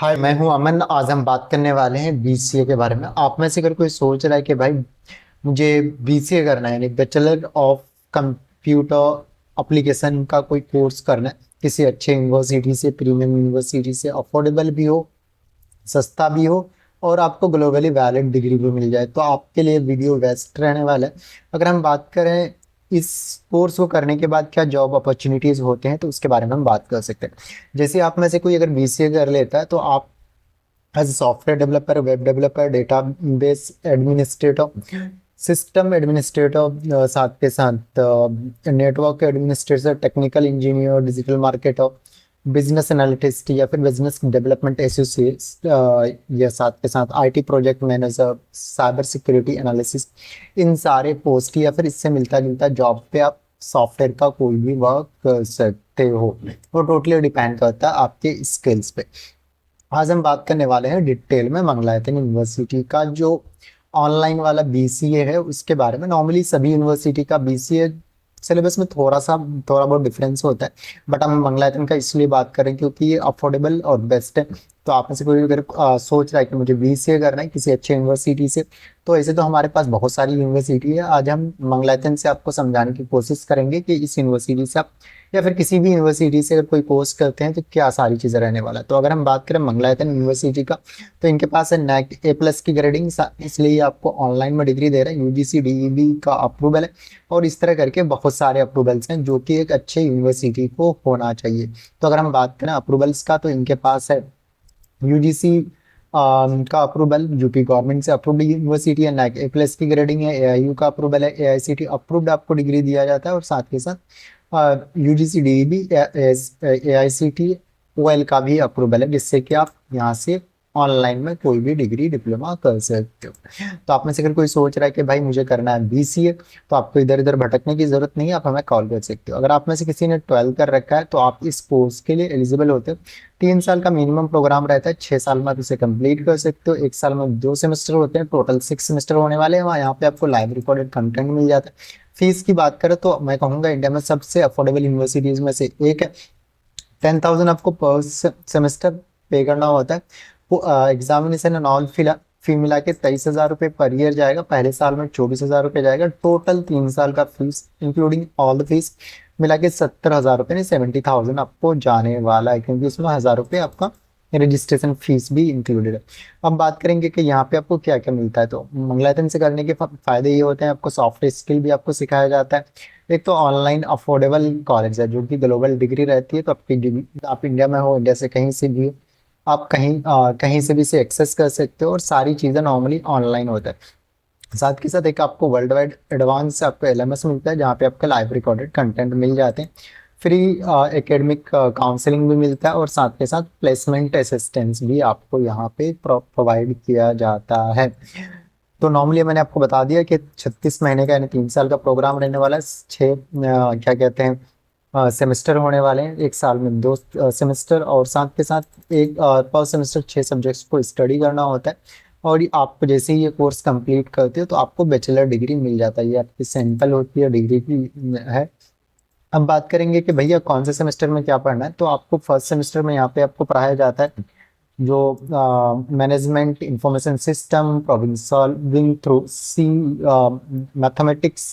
हाय, मैं हूं अमन। आज हम बात करने वाले हैं बीसीए के बारे में। आप में से अगर कोई सोच रहा है कि भाई मुझे बीसीए करना है, यानी बैचलर ऑफ कंप्यूटर एप्लीकेशन का कोई कोर्स करना है किसी अच्छे यूनिवर्सिटी से, प्रीमियम यूनिवर्सिटी से, अफोर्डेबल भी हो, सस्ता भी हो और आपको ग्लोबली वैलिड डिग्री भी मिल जाए, तो आपके लिए वीडियो बेस्ट रहने वाला है। अगर हम बात करें इस कोर्स को करने के बाद क्या जॉब अपॉर्चुनिटीज होते हैं, तो उसके बारे में हम बात कर सकते हैं। जैसे आप में से कोई अगर बीसीए कर लेता है तो आप as software developer, web developer, database administrator, system administrator, साथ के साथ network administrator, technical engineer, digital marketer, business analyst या फिर बिजनेस डेवलपमेंट एसोसिएट, या साथ के साथ IT project manager, cyber security analysis, इन सारे पोस्ट या फिर इससे मिलता जुलता जॉब पे आप सॉफ्टवेयर का कोई भी वर्क कर सकते हो। वो टोटली डिपेंड करता है आपके स्किल्स पे। आज हम बात करने वाले हैं डिटेल में मंगलायतन यूनिवर्सिटी का जो ऑनलाइन वाला बीसीए है उसके बारे में। नॉर्मली सभी यूनिवर्सिटी का बीसीए सिलेबस में थोड़ा बहुत डिफरेंस होता है, बट हम मंगलायतन का इसलिए बात करें क्योंकि ये अफोर्डेबल और बेस्ट है। तो आप में से कोई अगर सोच रहा है कि मुझे बीसीए करना है किसी अच्छे यूनिवर्सिटी से, तो ऐसे तो हमारे पास बहुत सारी यूनिवर्सिटी है। आज हम मंगलायतन से आपको समझाने की कोशिश करेंगे कि इस यूनिवर्सिटी से आप या फिर किसी भी यूनिवर्सिटी से अगर कोई कोर्स करते हैं तो क्या सारी चीज़ें रहने वाला है। तो अगर हम बात करें मंगलायतन यूनिवर्सिटी का, तो इनके पास है नैक ए+ की ग्रेडिंग, इसलिए ये आपको ऑनलाइन में डिग्री दे रहा है। यूजीसी डीईबी का अप्रूवल है और इस तरह करके बहुत सारे अप्रूवल्स हैं जो कि एक अच्छे यूनिवर्सिटी को होना चाहिए। तो अगर हम बात करें अप्रूवल्स का, तो इनके पास है यूजीसी का अप्रूवल, यूपी गवर्नमेंट से अप्रूव्ड यूनिवर्सिटी है। नैक ए+ की ग्रेडिंग है। एआईयू का अप्रूवल है, एआईसीटी अप्रूव्ड आपको डिग्री दिया जाता है। और साथ के साथ यूजीसी डीईबी, एआईसीटी ओएल का भी अप्रूवल है, जिससे कि आप यहाँ से ऑनलाइन में कोई भी डिग्री डिप्लोमा कर सकते हो। तो आप में से अगर कोई सोच रहा है कि भाई मुझे करना है बीसीए, तो आपको इधर इधर भटकने की जरूरत नहीं है, आप हमें कॉल कर सकते हो। अगर आप में से किसी ने 12 कर रखा है तो आप इस कोर्स के लिए एलिजिबल होते हो। 3 साल का मिनिमम प्रोग्राम रहता है, 6 साल में आप इसे कंप्लीट कर सकते हो। 1 साल में 2 सेमेस्टर होते हैं, टोटल 6 सेमेस्टर होने वाले हैं। वहाँ यहाँ पे आपको लाइव रिकॉर्डेड कंटेंट मिल जाता है। फीस की बात करें तो मैं कहूँगा इंडिया में सबसे अफोर्डेबल यूनिवर्सिटीज में से एक है। 10,000 आपको पर सेमेस्टर पे करना होता है। वो एग्जामिनेशन एंड ऑल फी मिला के 23,000 रुपये पर ईयर जाएगा। पहले साल में 24,000 रुपये जाएगा। टोटल 3 साल का fees including all the fees मिला के 70,000 रुपये नहीं 70,000 आपको जाने वाला है, क्योंकि इसमें 1,000 रुपये आपका रजिस्ट्रेशन फीस भी इंक्लूडेड है। अब बात करेंगे कि यहाँ पे आपको क्या क्या मिलता है। तो मंगलायतन से करने के फायदे ये होते हैं, आपको सॉफ्ट स्किल भी आपको सिखाया जाता है। एक तो ऑनलाइन अफोर्डेबल कॉलेज है जो कि ग्लोबल डिग्री रहती है, तो आपकी आप इंडिया में हो, इंडिया से कहीं से भी हो, आप कहीं से भी इसे एक्सेस कर सकते हो और सारी चीज़ें नॉर्मली ऑनलाइन होता है। साथ के साथ एक आपको वर्ल्ड वाइड एडवांस आपको एलएमएस मिलता है, जहाँ पे आपके लाइव रिकॉर्डेड कंटेंट मिल जाते हैं। फ्री एकेडमिक काउंसलिंग भी मिलता है और साथ के साथ प्लेसमेंट असिस्टेंस भी आपको यहाँ पे प्रोवाइड किया जाता है। तो नॉर्मली मैंने आपको बता दिया कि 36 महीने का यानी 3 साल का प्रोग्राम रहने वाला है। क्या कहते हैं सेमेस्टर होने वाले हैं। 1 साल में 2 सेमेस्टर और साथ के साथ एक पर सेमेस्टर 6 सब्जेक्ट्स को स्टडी करना होता है। और आप जैसे ही ये कोर्स कंप्लीट करते हो तो आपको बैचलर डिग्री मिल जाता है। ये आपकी सैंपल होती है, डिग्री की है। अब बात करेंगे कि भैया कौन से सेमेस्टर में क्या पढ़ना है, तो आपको फर्स्ट सेमेस्टर में यहाँ पे आपको पढ़ाया जाता है जो management information system, problem solving through C, mathematics,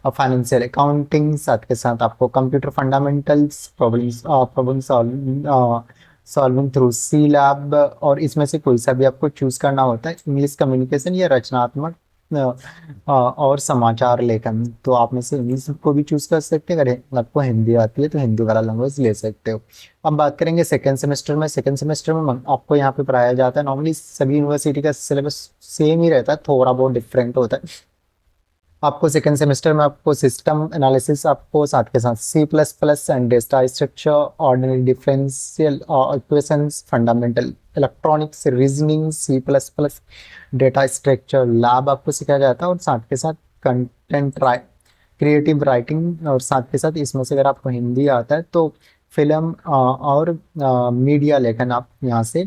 financial accounting. साथ के साथ आपको computer fundamentals, problem solving through C lab, और इसमें से कोई सा भी आपको चूज करना होता है। इंग्लिश कम्युनिकेशन या रचनात्मक और समाचार लेखन, तो आप में से इंग्लिश को भी चूज कर सकते हैं। अगर आपको हिंदी आती है तो हिंदी वाला लैंग्वेज ले सकते हो। अब बात करेंगे सेकेंड सेमेस्टर में। सेकेंड सेमेस्टर में आपको यहाँ पे पढ़ाया जाता है, नॉर्मली सभी यूनिवर्सिटी का सिलेबस सेम ही रहता है, थोड़ा बहुत डिफरेंट होता है। आपको सेकेंड सेमेस्टर में आपको सिस्टम एनालिसिस, आपको साथ के साथ C++ and data structure, ordinary differential equations, fundamental electronics, reasoning, C++ data structure lab आपको सिखाया जाता है। और साथ के साथ कंटेंट क्रिएटिव राइटिंग, और साथ के साथ इसमें से अगर आपको हिंदी आता है तो फिल्म और मीडिया लेखन आप यहाँ से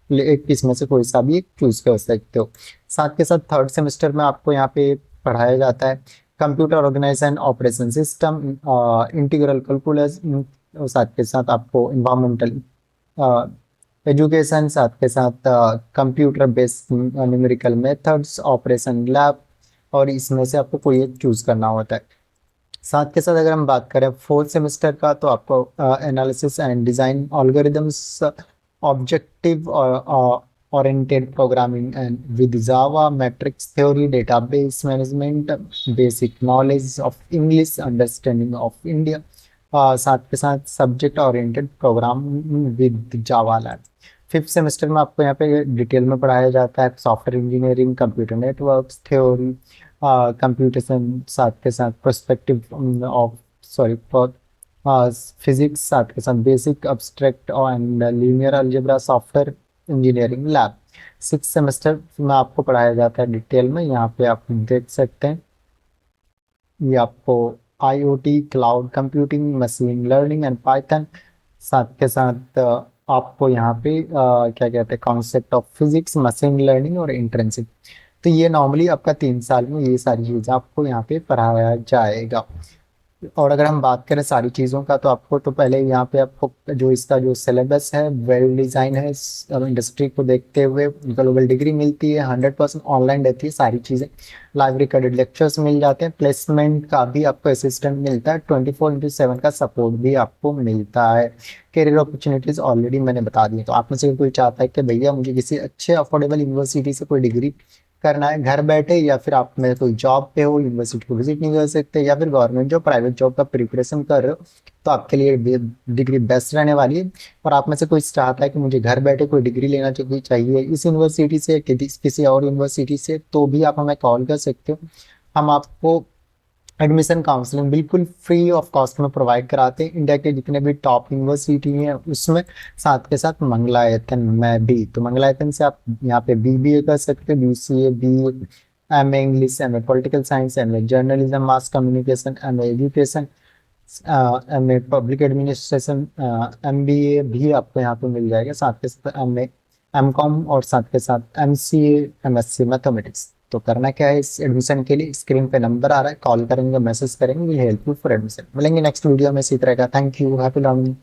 एक इसमें से कोई सा भी एक चूज कर सकते हो। साथ के साथ थर्ड सेमेस्टर में आपको यहाँ पे पढ़ाया जाता है computer organisation operation system, integral calculus, और साथ के साथ आपको इन्वायरमेंटल एजुकेशन, साथ के साथ computer based numerical methods, operation lab, और इसमें से आपको कोई एक चूज करना होता है। साथ के साथ अगर हम बात करें फोर्थ सेमेस्टर का, तो आपको analysis and design algorithms, objective oriented programming and with Java, matrix theory, database management, basic knowledge of English, understanding of India, साथ के साथ subject oriented program with Java lab. Fifth semester में आपको यहाँ पे डिटेल में पढ़ाया जाता है software engineering, computer networks theory, computation, साथ के साथ perspective of sorry for physics, साथ के साथ basic abstract and linear algebra, software engineering lab. Six semester में आपको पढ़ाया जाता है डिटेल में, यहाँ पे आप देख सकते हैं। ये आपको IoT, cloud computing, machine learning and Python, साथ के साथ आपको यहाँ पे क्या कहते हैं concept of physics, machine learning और इंटर्नशिप। तो ये नॉर्मली आपका 3 साल में ये सारी चीज़ें आपको यहाँ पे पढ़ाया जाएगा। और अगर हम बात करें सारी चीज़ों का, तो आपको तो पहले यहाँ पे आपको जो इसका जो सिलेबस है वेल डिज़ाइन है, इंडस्ट्री को देखते हुए ग्लोबल डिग्री मिलती है, 100% ऑनलाइन रहती है सारी चीज़ें, लाइव रिकॉर्डेड लेक्चर्स मिल जाते हैं, प्लेसमेंट का भी आपको असिस्टेंट मिलता है, 24/7 का सपोर्ट भी आपको मिलता है। करियर अपॉर्चुनिटीज़ ऑलरेडी मैंने बता दी। तो आप में से कोई चाहता है कि भैया मुझे किसी अच्छे अफोर्डेबल यूनिवर्सिटी से कोई डिग्री करना है घर बैठे, या फिर आप में कोई जॉब पे हो, यूनिवर्सिटी को विजिट नहीं कर सकते, या फिर गवर्नमेंट जॉब, प्राइवेट जॉब का प्रिपरेशन कर रहे हो, तो आपके लिए डिग्री बेस्ट रहने वाली है। और आप में से कोई चाहता है कि मुझे घर बैठे कोई डिग्री लेना चाहिए इस यूनिवर्सिटी से, किसी और यूनिवर्सिटी से, तो भी आप हमें कॉल कर सकते हो। हम आपको एडमिशन काउंसलिंग बिल्कुल फ्री ऑफ कॉस्ट में प्रोवाइड कराते हैं, इंडिया के जितने भी टॉप यूनिवर्सिटी हैं उसमें, साथ के साथ मंगलायतन में भी। तो मंगलायतन से आप यहाँ पे बीबीए कर सकते हो, BCA, B MA English, MA political science, MA journalism, mass communication, MA education, MA public administration, MBA भी आपको यहाँ पे मिल जाएगा, साथ के साथ एमए, एमकॉम, और साथ के साथ एमसीए, एमएससी मैथमेटिक्स। तो करना क्या है इस एडमिशन के लिए, स्क्रीन पे नंबर आ रहा है, कॉल करेंगे, मैसेज करेंगे, will help you for admission. मिलेंगे नेक्स्ट वीडियो में इसी तरह का। Thank you, happy learning.